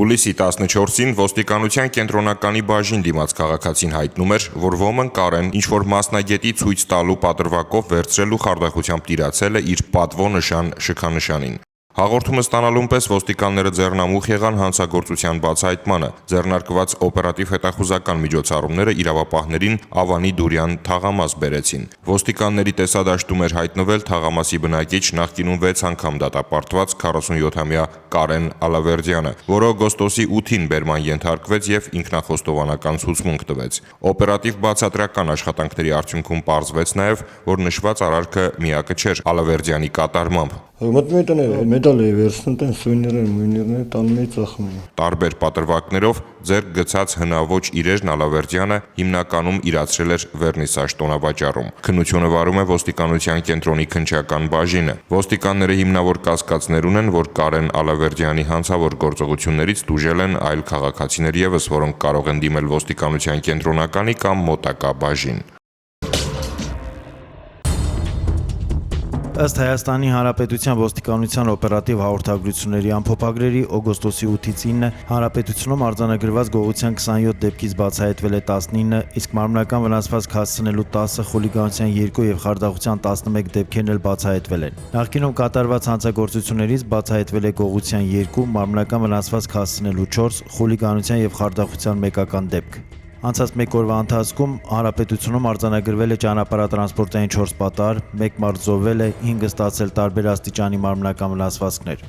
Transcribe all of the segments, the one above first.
Հուլիսի 14-ին ոստիկանության կենտրոնականի բաժին դիմաց քաղաքացին հայտնում էր, որ ոմն Կարեն ինչ-որ մասնագետի ցույց տալու պատրվակով վերցրել ու խարդախությամբ տիրացել է իր պատվո նշան շքանշանին։ Հաղորդումը ստանալուն պես ոստիկանները ձեռնամուխ եղան հանցագործության բացահայտմանը, ձեռնարկված օպերատիվ հետախուզական միջոցառումները իրավապահներին Ավանի Դուրյան թաղամաս բերեցին։ Ոստիկանների տեսադաշտում էր հայտնվել թաղամասի բնակիչ նախկինում 6 անգամ դատապարտված 47-ամյա Կարեն Ալավերդյանը, որը օգոստոսի 8-ին բերման ենթարկվեց եւ ինքնախոստովանական ցուցմունք տվեց։ Օպերատիվ բացատրական աշխատանքների արդյունքում պարզվեց նաեւ, որ նշված արարքը միակը չէր Ալավերդյանի կատարմամբ։ Տարբեր պատրվակներով ձեռք գցած հնաոճ իրերն Ալավերդյանը հիմնականում իրացրել էր վերնիսաժ տոնավաճառում։ Քննությունը վարում է ոստիկանության կենտրոնի քննչական բաժինը։ Ոստիկանները հիմնավոր կասկածներ ունեն, որ Կարեն Ալավերդյանի հանցավոր գործողություններից տուժել են այլ քաղաքացիներ ևս, որոնք կարող են դիմել ոստիկանության կենտրոնականի կամ մոտակա բաժին։ Ըստ Հայաստանի Հանրապետության ոստիկանության օպերատիվ հաղորդագրությունների ամփոփագրերի օգոստոսի 8-ից 9 Հանրապետությունում արձանագրված գողության 27 դեպքից բացահայտվել է 19, իսկ մարմնական վնասվածք հասցնելու 10, խուլիգանության 2 եւ խարդախության 11 դեպքերն էլ բացահայտվել են։ Նախկինում կատարված հանցագործություններից բացահայտվել է գողության 2, մարմնական վնասվածք հասցնելու 4, խուլիգանության եւ խարդախության 1 դեպք։ Անցած մեկ օրվա ընթացքում Հանրապետությունում արձանագրվել է ճանապարհատրանսպորտային 4 պատահար, 1 մարդ զոհվել է, 5 ստացել տարբեր աստիճանի մարմնական վնասվածքներ։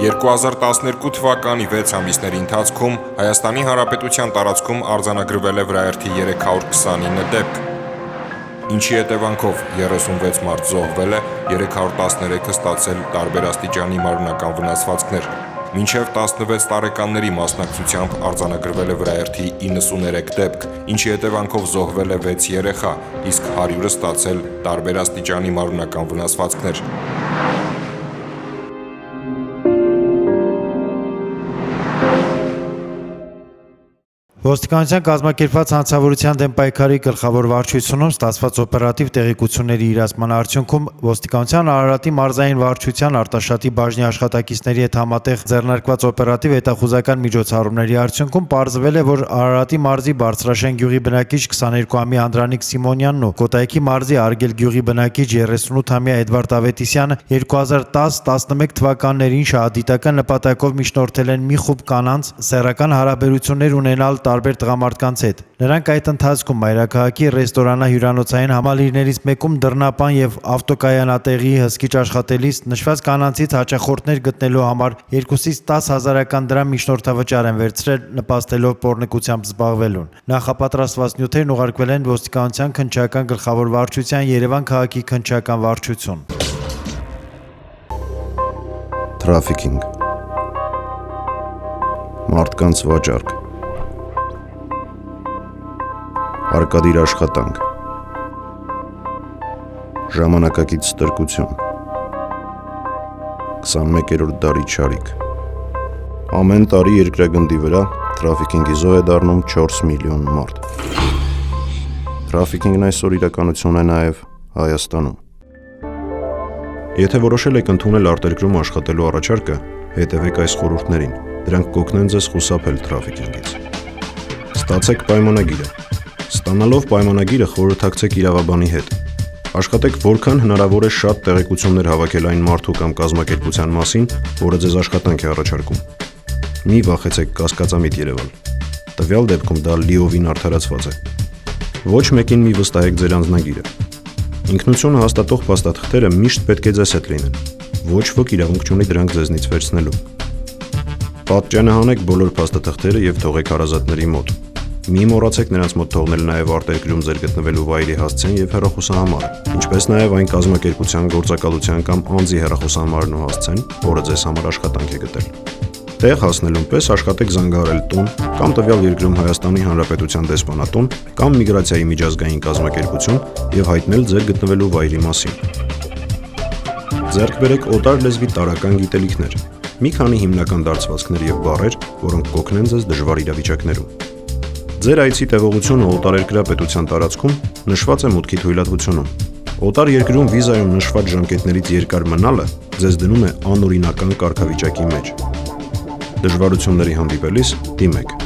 2012 թվականի 6 ամիսների ընթացքում Հայաստանի Հանրապետության տարածքում արձանագրվել է վրայերթի 329 դեպք, ինչի հետևանքով 36 մարդ զոհվել է, 313-ը ստացել տարբեր աստիճանի մարմնական վնասվածքներ։ Մինչև 16 տարեկանների մասնակցությամբ արձանագրվել է վրայերթի 93 դեպք, ինչի հետևանքով զոհվել է 6 երեխա, իսկ 100-ը ստացել տարբեր աստիճանի մարմնական վնասվածքներ։ Ոստիկանության կազմակերպված հանցավորության դեմ պայքարի գլխավոր վարչությունում ստացված օպերատիվ տեղեկությունների իրացման արդյունքում ոստիկանության Արարատի մարզային վարչության Արտաշատի բաժնի աշխատակիցների հետ համատեղ ձեռնարկված օպերատիվ հետախուզական միջոցառումների արդյունքում պարզվել է, որ Արարատի մարզի Բարձրաշեն գյուղի բնակիչ 22-ամյա Անդրանիկ Սիմոնյանն ու Կոտայքի մարզի Արգել գյուղի բնակիչ 38-ամյա Էդվարդ Ավետիսյանը 2010-11 թվականներին շահադիտական նպատակով միջնորդել են մի խումբ կանանց սեռական հարաբերություններ ունենալ տարբեր տղամարդկանց հետ։ Նրանք այդ ընթացքում մայրաքաղաքի ռեստորանահյուրանոցային համալիրներից մեկում դռնապան եւ ավտոկայանատեղի հսկիչ աշխատելիս նշված կանանցից հաճախորդներ գտնելու համար 2-ից 10 հազարական դրամ միջնորդավճար են վերցրել, նպաստելով պոռնկությամբ զբաղվելուն։ Նախապատրաստված նյութերն ուղարկվել են ոստիկանության քննչական գլխավոր վարչության Երևան քաղաքի քննչական վարչություն։ Թրաֆիքինգ, մարդկանց վաճառք, արկադիր աշխատանք, ժամանակակից ստրկություն, 21-րդ դարի չարիք։ Ամեն տարի երկրագնդի վրա թրաֆիքինգի զոհ է դառնում 4 միլիոն մարդ։ Թրաֆիքինգն այսօր իրականություն է նաև Հայաստանում։ Եթե որոշել եք ընդունել արտերկրում աշխատելու առաջարկը, հետևեք այս խորհուրդներին, դրանք կօգնեն ձեզ խուսափել թրաֆիքինգից։ Ստացեք պայմանագիրը։ Ստանալով պայմանագիրը խորհրդակցեք իրավաբանի հետ։ Աշխատեք որքան հնարավոր է շատ տեղեկություններ հավաքել այն մարդու կամ կազմակերպության մասին, որը ձեզ աշխատանք է առաջարկում։ Մի վախեցեք կասկածամիտ երևալ։ Տվյալ դեպքում դա լիովին արդարացված է։ Ոչ մեկին մի վստահեք ձեր անձնագիրը։ Ինքնությունը հաստատող փաստաթղթերը միշտ պետք է ձեզ հետ լինեն։ Ոչ ոք իրավունք չունի դրանք ձեզնից վերցնելու։ Պատճենահանեք բոլոր փաստաթղթերը եւ թողեք հարազատների մոտ։ Մի մոռացեք նրանց մոտ թողնել նաև արտերկրում ձեր գտնվելու վայրի հասցեն եւ հեռախոսահամարը, ինչպես նաև այն կազմակերպության գործակալության կամ անձի հեռախոսահամարն ու հասցեն, որը ձեզ համար աշխատանք է գտել։ Տեղ հասնելուն պես աշխատեք զանգահարել տուն կամ տվյալ երկրում Հայաստանի Հանրապետության դեսպանատուն կամ միգրացիայի միջազգային կազմակերպություն եւ հայտնել ձեր գտնվելու վայրի մասին։ Ձեռք բերեք օտար լեզվի տարրական գիտելիքներ, մի քանի հիմնական դարձվածքներ եւ բառեր, որոնք կօգնեն ձեզ դժվար իրավիճակներում։ Ձեր այցի տեղողությունը օտարերկրյա պետության տարածքում նշված է մուտքի թույլատվությունում։ Օտար երկրում վիզայում նշված ժամկետներից երկար մնալը ձեզ դնում է անօրինական կարգավիճակի մեջ։ Դժվարությունների հանդիպելիս դիմեք։